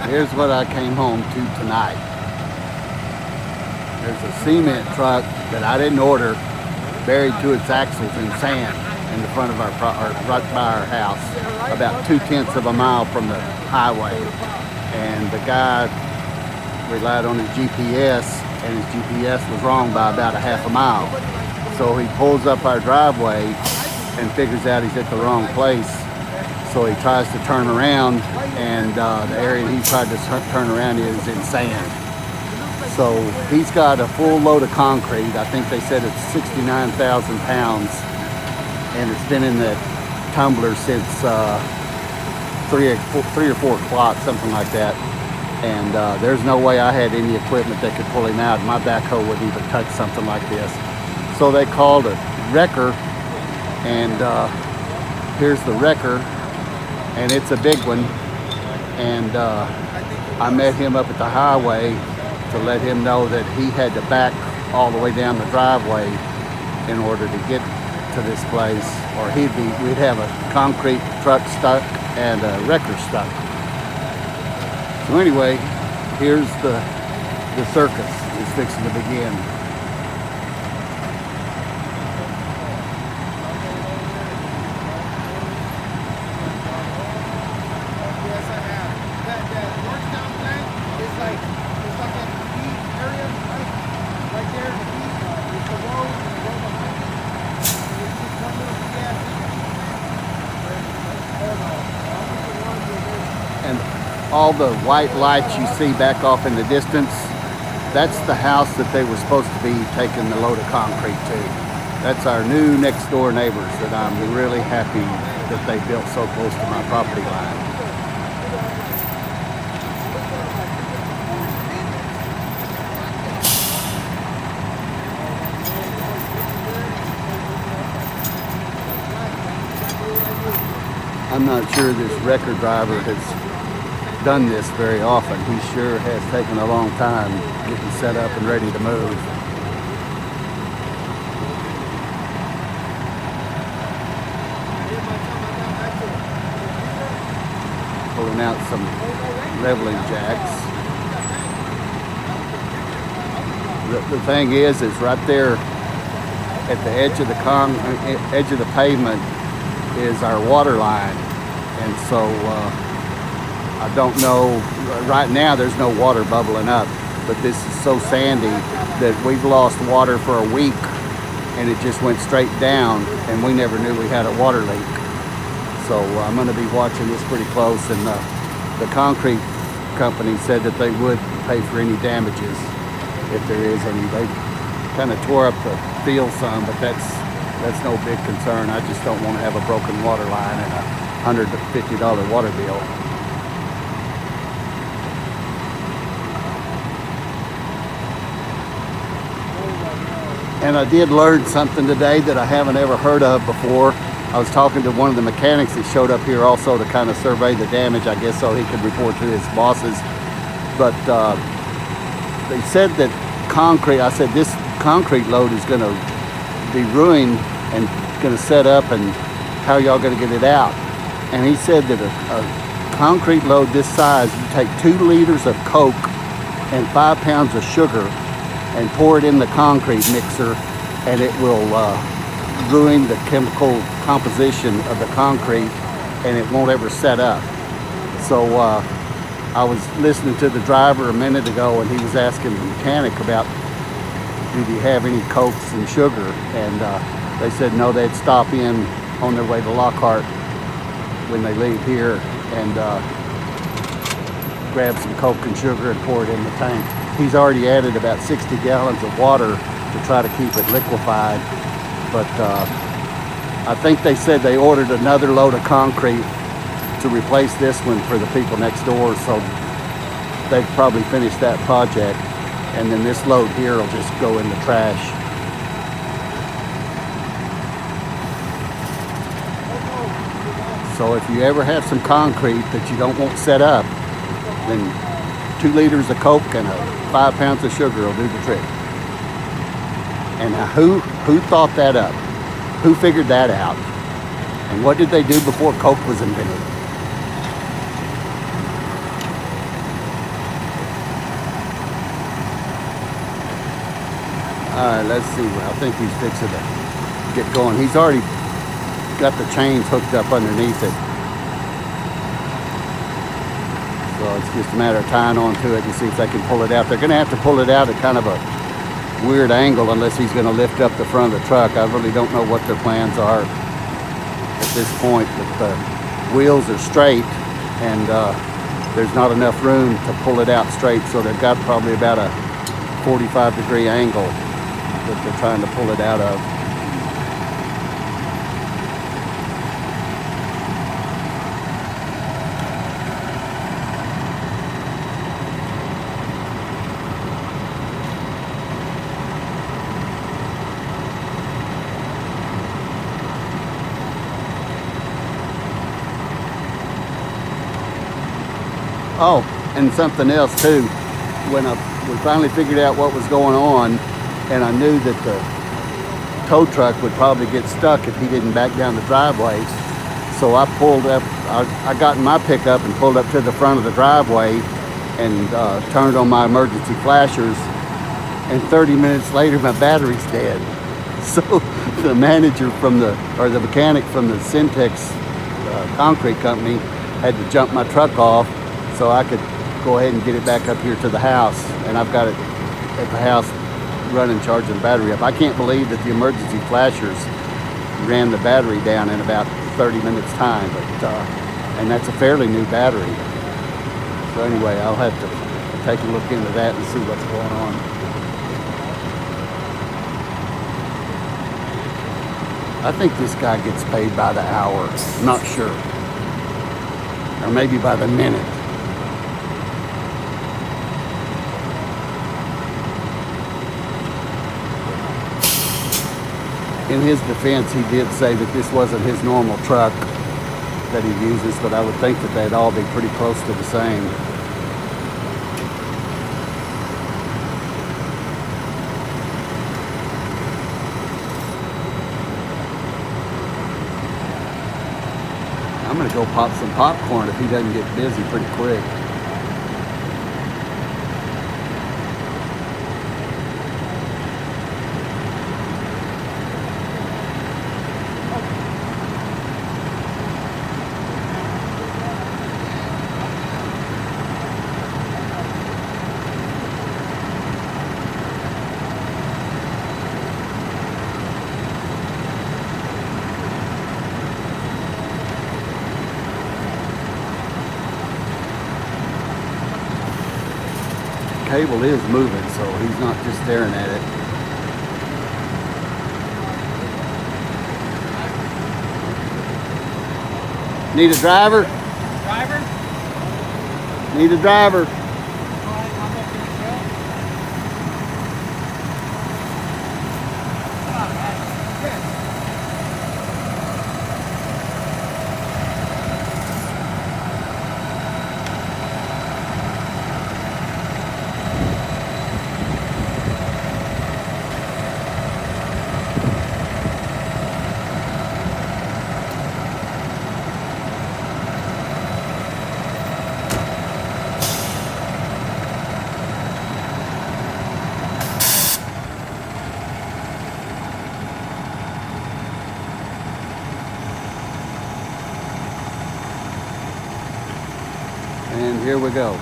Here's what I came home to tonight. There's a cement truck that I didn't order, buried to its axles in sand in the front of right by our house, about 2/10 of a mile from the highway. And the guy relied on his GPS, and his GPS was wrong by about a half a mile. So he pulls up our driveway and figures out he's at the wrong place. So he tries to turn around, and the area he tried to turn around is in sand. So he's got a full load of concrete. I think they said it's 69,000 pounds, and it's been in that tumbler since 3 or 4 o'clock, something like that. And there's no way I had any equipment that could pull him out. My backhoe wouldn't even touch something like this. So they called a wrecker, and here's the wrecker, and it's a big one. And I met him up at the highway to let him know that he had to back all the way down the driveway in order to get to this place, or we'd have a concrete truck stuck and a wrecker stuck. So anyway, here's the circus is fixing to begin. And all the white lights you see back off in the distance, that's the house that they were supposed to be taking the load of concrete to. That's our new next door neighbors that I'm really happy that they built so close to my property line. I'm not sure this wrecker driver has done this very often. He sure has taken a long time getting set up and ready to move. Pulling out some leveling jacks. The thing is right there at the edge of the pavement is our water line, and so I don't know, right now there's no water bubbling up, but this is so sandy that we've lost water for a week, and it just went straight down, and we never knew we had a water leak. So I'm going to be watching this pretty close, and the concrete company said that they would pay for any damages if there is any. They kind of tore up the field some, but that's no big concern. I just don't want to have a broken water line and a $150 water bill. And I did learn something today that I haven't ever heard of before. I was talking to one of the mechanics that showed up here also to kind of survey the damage, I guess, so he could report to his bosses. But they said that concrete, I said, this concrete load is going to be ruined and going to set up, and how y'all going to get it out? And he said that a concrete load this size, you take 2 liters of Coke and 5 pounds of sugar and pour it in the concrete mixer, and it will ruin the chemical composition of the concrete, and it won't ever set up. So I was listening to the driver a minute ago, and he was asking the mechanic about, do you have any Cokes and sugar? And they said no, they'd stop in on their way to Lockhart when they leave here and grab some Coke and sugar and pour it in the tank. He's already added about 60 gallons of water to try to keep it liquefied. But I think they said they ordered another load of concrete to replace this one for the people next door, so they've probably finished that project, and then this load here will just go in the trash. So if you ever have some concrete that you don't want set up, then 2 liters of Coke and 5 pounds of sugar will do the trick. And now who thought that up? Who figured that out? And what did they do before Coke was invented? right, let's see. I think he's fixing to get going. He's already got the chains hooked up underneath it. So it's just a matter of tying onto it and see if they can pull it out. They're going to have to pull it out at kind of a weird angle unless he's going to lift up the front of the truck. I really don't know what their plans are at this point, but the wheels are straight and there's not enough room to pull it out straight, so they've got probably about a 45-degree angle that they're trying to pull it out of. Oh, and something else too. When we finally figured out what was going on, and I knew that the tow truck would probably get stuck if he didn't back down the driveway. So I pulled up, I got in my pickup and pulled up to the front of the driveway and turned on my emergency flashers. And 30 minutes later, my battery's dead. So the manager or the mechanic from the Syntex concrete company had to jump my truck off so I could go ahead and get it back up here to the house. And I've got it at the house running, charging the battery up. I can't believe that the emergency flashers ran the battery down in about 30 minutes time, but and that's a fairly new battery. So anyway, I'll have to take a look into that and see what's going on. I think this guy gets paid by the hour. I'm not sure. Or maybe by the minute. In his defense, he did say that this wasn't his normal truck that he uses, but I would think that they'd all be pretty close to the same. I'm gonna go pop some popcorn if he doesn't get busy pretty quick. Cable is moving, so he's not just staring at it. Need a driver? Driver? Need a driver. And here we go.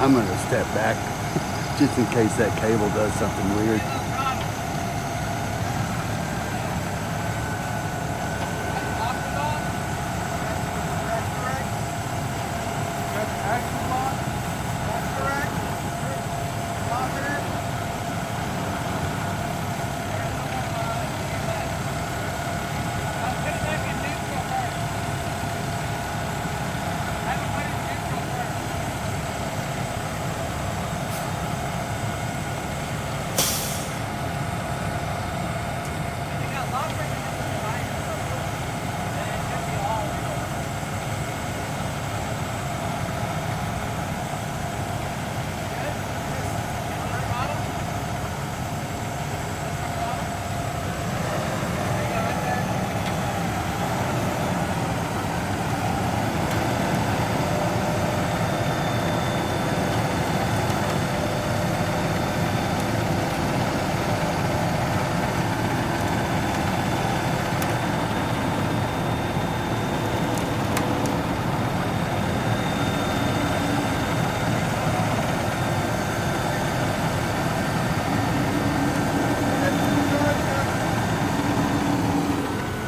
I'm going to step back just in case that cable does something weird.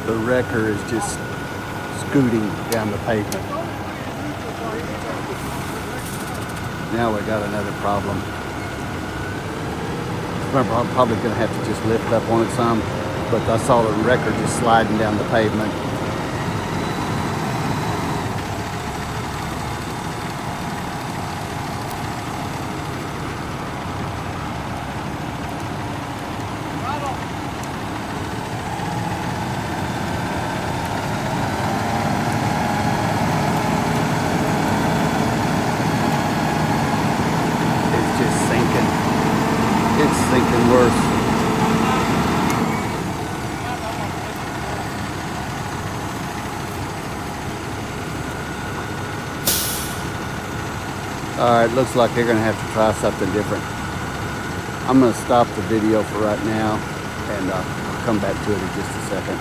The wrecker is just scooting down the pavement. Now we got another problem. I'm probably going to have to just lift up on it some, but I saw the wrecker just sliding down the pavement. It's just sinking. It's sinking worse. Alright, looks like they're going to have to try something different. I'm going to stop the video for right now, and I'll come back to it in just a second.